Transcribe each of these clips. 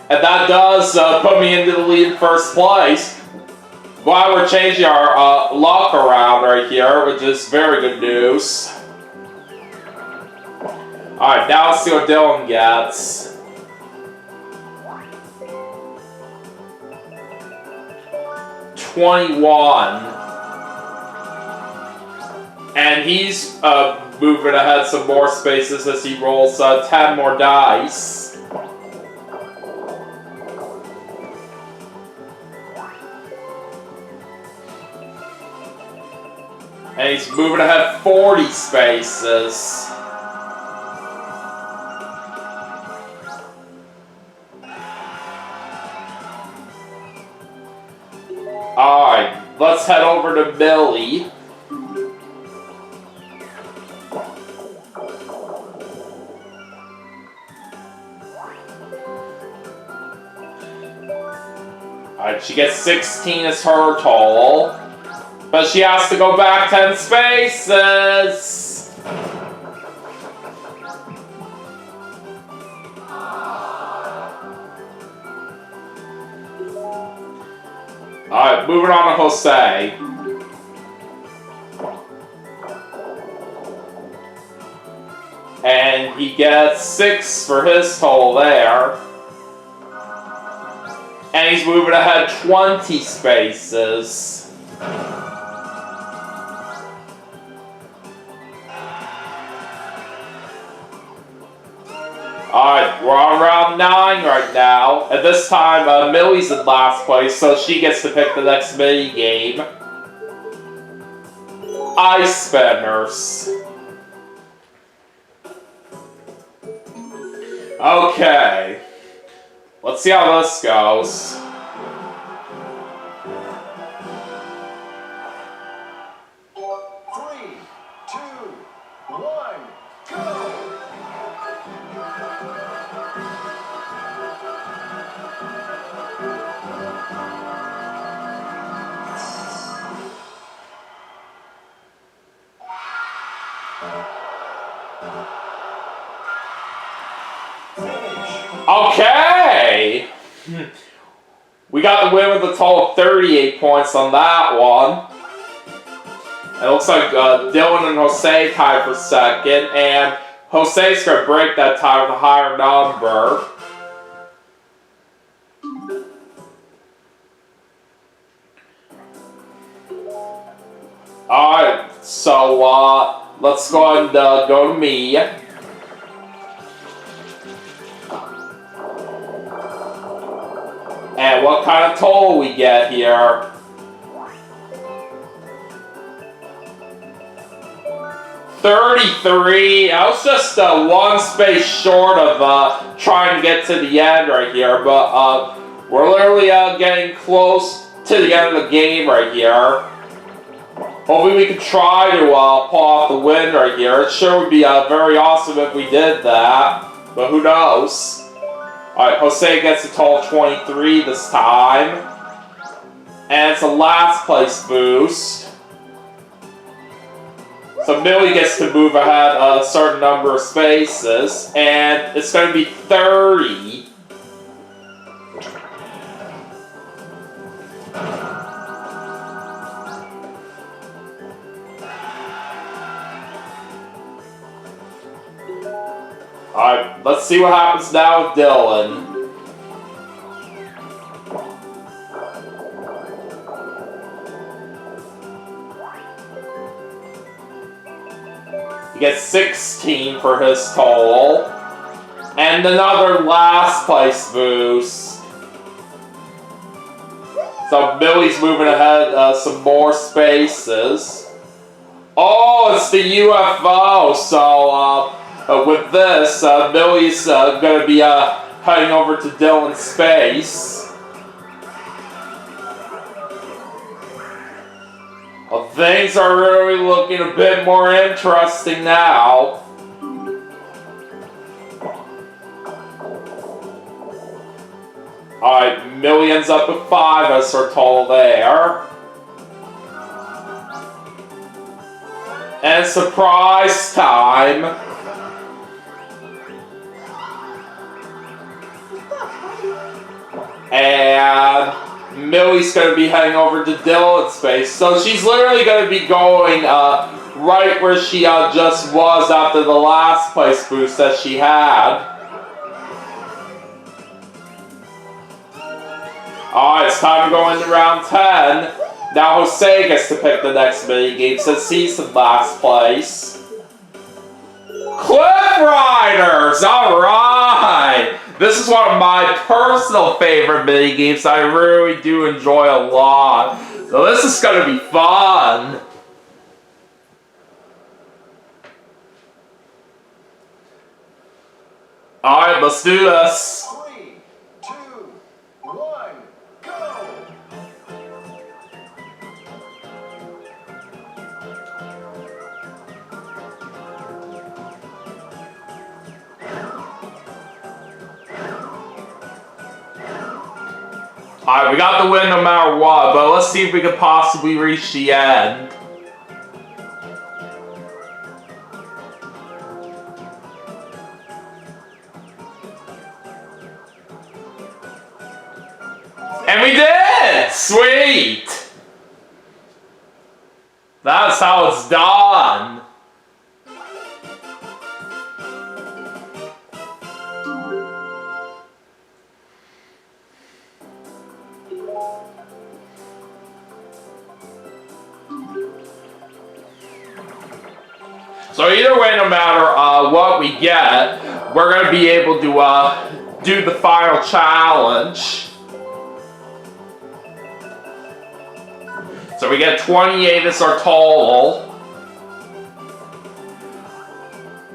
And that does put me into the lead in first place. While we're changing our luck around right here, which is very good news. Alright, now let's see what Dylan gets. $21. And he's moving ahead some more spaces as he rolls 10 more dice. And he's moving ahead 40 spaces. Alright, let's head over to Millie. Alright, she gets 16 as her total. But she has to go back 10 spaces! Alright, moving on to Jose. And he gets 6 for his total there. And he's moving ahead 20 spaces. Alright, we're on round 9 right now. And this time, Millie's in last place, so she gets to pick the next mini game. Ice Spinners. Okay. Let's see how this goes. Okay! We got the win with a total of 38 points on that one. It looks like Dylan and Jose tied for second, and Jose's going to break that tie with a higher number. Alright, so let's go ahead and go to me. And what kind of total we get here? $33. I was just one space short of trying to get to the end right here, but we're literally getting close to the end of the game right here. Hopefully we can try to pull off the win right here. It sure would be very awesome if we did that, but who knows? Alright, Jose gets a total of 23 this time. And it's a last place boost. So Millie gets to move ahead a certain number of spaces. And it's going to be 30. Alright, let's see what happens now with Dylan. He gets 16 for his total. And another last place boost. So Millie's moving ahead some more spaces. Oh, it's the UFO, so with this, Millie's going to be heading over to Dylan's space. Well, things are really looking a bit more interesting now. Alright, Millie ends up with 5 as her total there. And surprise time. And Millie's going to be heading over to Dylan's space. So she's literally going to be going right where she just was after the last place boost that she had. Alright, it's time to go into round 10. Now Jose gets to pick the next minigame since he's in last place. Cliff Riders! Alright! This is one of my personal favorite minigames. I really do enjoy a lot. So this is going to be fun. Alright, let's do this. 3, 2, 1, go! Alright, we got the win no matter what, but let's see if we could possibly reach the end. And we did! Sweet! That's how it's done. So either way, no matter what we get, we're going to be able to do the final challenge. So we get 28 as our total.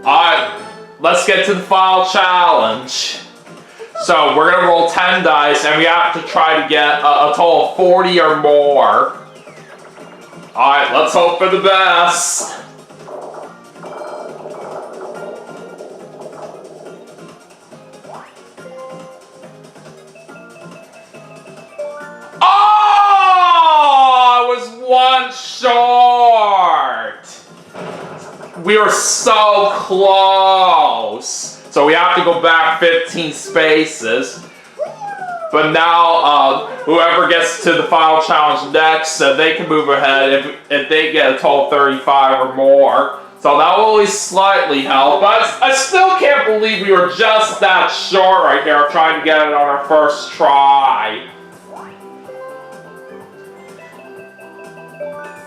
Alright, let's get to the final challenge. So we're going to roll 10 dice and we have to try to get a total of 40 or more. Alright, let's hope for the best. One short! We were so close! So we have to go back 15 spaces. But now, whoever gets to the final challenge next, they can move ahead if they get a total of 35 or more. So that will only slightly help. But I still can't believe we were just that short right here trying to get it on our first try.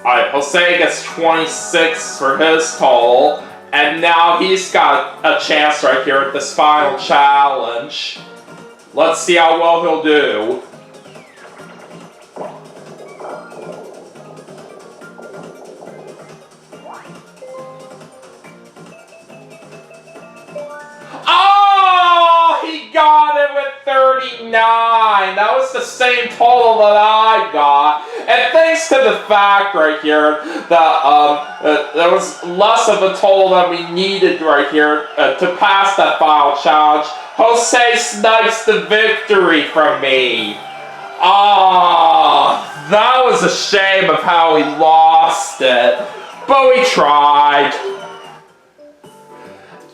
Alright, Jose gets 26 for his total, and now he's got a chance right here at this final challenge. Let's see how well he'll do. Oh, he got it with 39. That was the same total that I got. And thanks to the fact right here that there was less of a total than we needed right here to pass that final challenge, Jose snipes the victory from me. Ah, that was a shame of how we lost it, but we tried.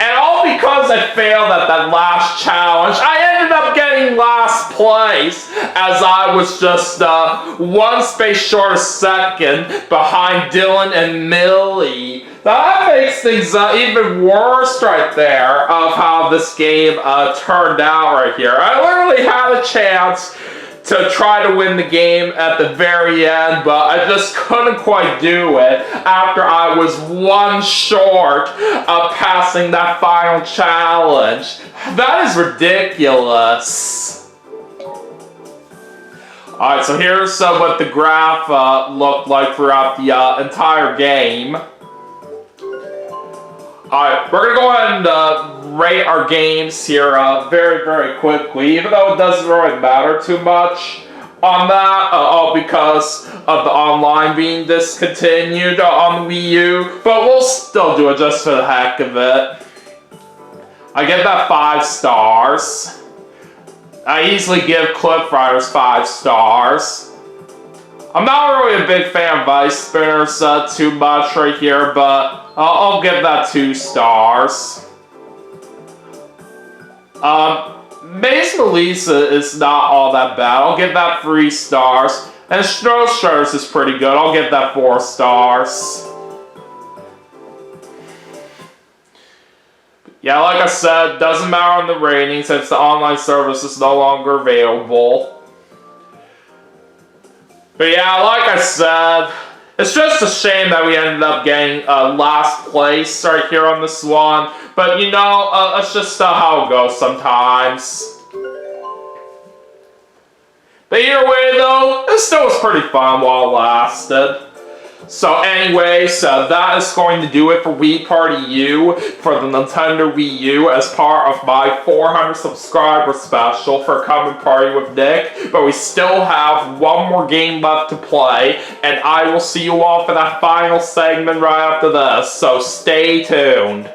And all because I failed at that last challenge, I ended up getting last place as I was just one space short of second behind Dylan and Millie. Now that makes things even worse right there of how this game turned out right here. I literally had a chance to try to win the game at the very end, but I just couldn't quite do it after I was one short of passing that final challenge. That is ridiculous. Alright, so here's what the graph looked like throughout the entire game. Alright, we're going to go ahead and rate our games here very, very quickly, even though it doesn't really matter too much on that, all because of the online being discontinued on the Wii U, but we'll still do it just for the heck of it. I give that 5 stars. I easily give Cliff Riders 5 stars. I'm not really a big fan of Ice Spinners too much right here, but I'll give that 2 stars. Base Melissa is not all that bad. I'll give that 3 stars. And Snow Shirts is pretty good. I'll give that 4 stars. Yeah, like I said, doesn't matter on the rating since the online service is no longer available. But yeah, like I said, it's just a shame that we ended up getting last place right here on this one. But you know, that's just how it goes sometimes. But either way though, it still was pretty fun while it lasted. So anyways, that is going to do it for Wii Party U for the Nintendo Wii U as part of my 400 subscriber special for Come and Party with Nick. But we still have one more game left to play, and I will see you all for that final segment right after this, so stay tuned.